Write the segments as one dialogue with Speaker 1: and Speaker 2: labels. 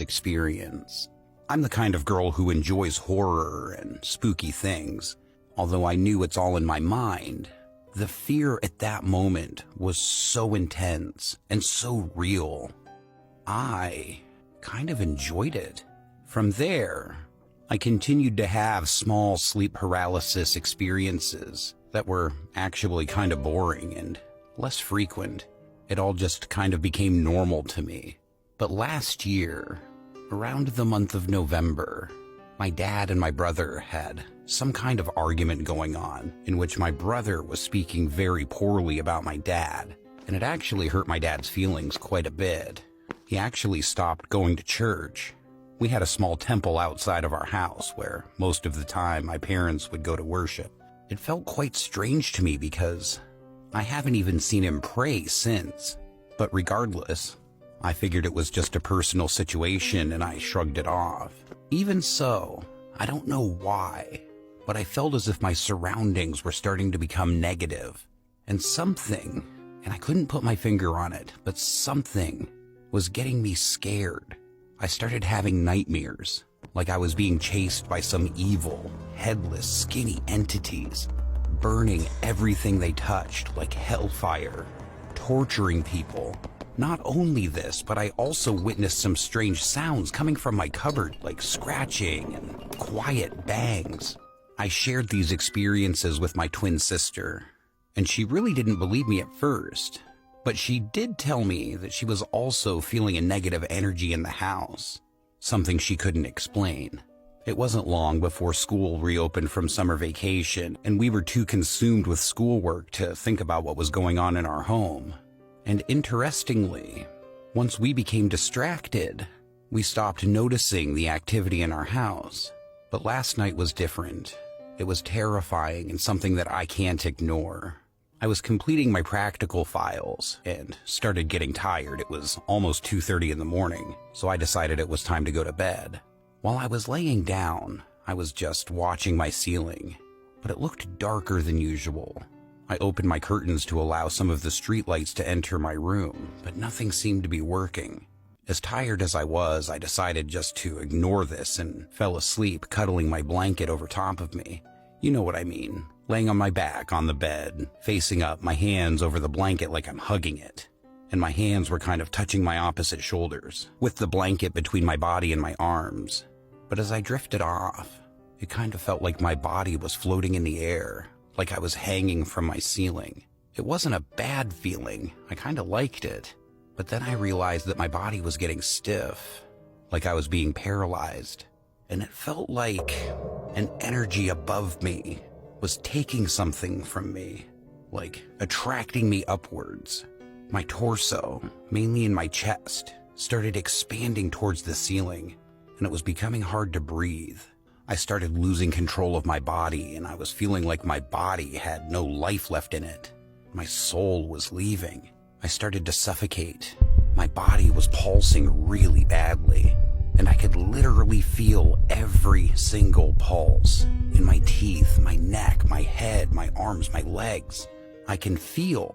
Speaker 1: experience. I'm the kind of girl who enjoys horror and spooky things. Although I knew it's all in my mind, the fear at that moment was so intense and so real. I kind of enjoyed it. From there, I continued to have small sleep paralysis experiences that were actually kind of boring and less frequent. It all just kind of became normal to me. But last year, around the month of November, my dad and my brother had some kind of argument going on in which my brother was speaking very poorly about my dad, and it actually hurt my dad's feelings quite a bit. He actually stopped going to church. We had a small temple outside of our house where most of the time my parents would go to worship. It felt quite strange to me because I haven't even seen him pray since. But regardless, I figured it was just a personal situation and I shrugged it off. Even so, I don't know why, but I felt as if my surroundings were starting to become negative. And something, and I couldn't put my finger on it, but something was getting me scared. I started having nightmares, like I was being chased by some evil, headless, skinny entities, burning everything they touched like hellfire, torturing people. Not only this, but I also witnessed some strange sounds coming from my cupboard, like scratching and quiet bangs. I shared these experiences with my twin sister, and she really didn't believe me at first. But she did tell me that she was also feeling a negative energy in the house, something she couldn't explain. It wasn't long before school reopened from summer vacation, and we were too consumed with schoolwork to think about what was going on in our home. And interestingly, once we became distracted, we stopped noticing the activity in our house. But last night was different. It was terrifying and something that I can't ignore. I was completing my practical files and started getting tired. It was almost 2:30 in the morning, so I decided it was time to go to bed. While I was laying down, I was just watching my ceiling, but it looked darker than usual. I opened my curtains to allow some of the streetlights to enter my room, but nothing seemed to be working. As tired as I was, I decided just to ignore this and fell asleep, cuddling my blanket over top of me. You know what I mean. Laying on my back on the bed, facing up, my hands over the blanket like I'm hugging it. And my hands were kind of touching my opposite shoulders, with the blanket between my body and my arms. But as I drifted off, it kind of felt like my body was floating in the air, like I was hanging from my ceiling. It wasn't a bad feeling, I kind of liked it. But then I realized that my body was getting stiff, like I was being paralyzed. And it felt like an energy above me was taking something from me, like attracting me upwards. My torso, mainly in my chest, started expanding towards the ceiling, and it was becoming hard to breathe. I started losing control of my body, and I was feeling like my body had no life left in it. My soul was leaving. I started to suffocate. My body was pulsing really badly, and I could literally feel every single pulse in my teeth, my neck, my head, my arms, my legs. I can feel,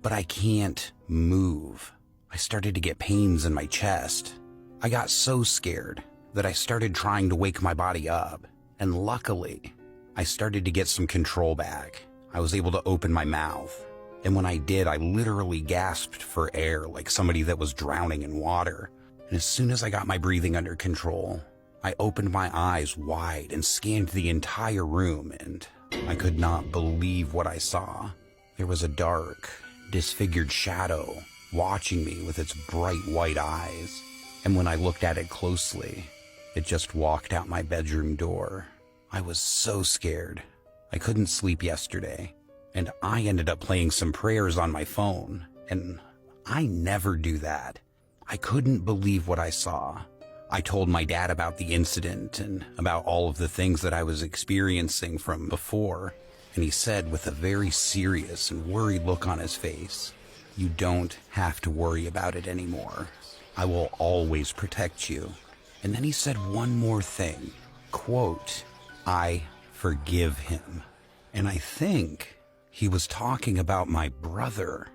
Speaker 1: but I can't move. I started to get pains in my chest. I got so scared that I started trying to wake my body up, and luckily, I started to get some control back. I was able to open my mouth, and when I did, I literally gasped for air like somebody that was drowning in water. And as soon as I got my breathing under control, I opened my eyes wide and scanned the entire room, and I could not believe what I saw. There was a dark, disfigured shadow watching me with its bright white eyes, and when I looked at it closely, it just walked out my bedroom door. I was so scared. I couldn't sleep yesterday, and I ended up playing some prayers on my phone, and I never do that. I couldn't believe what I saw. I told my dad about the incident and about all of the things that I was experiencing from before, and he said with a very serious and worried look on his face, "You don't have to worry about it anymore. I will always protect you." And then he said one more thing, quote, "I forgive him." And I think he was talking about my brother.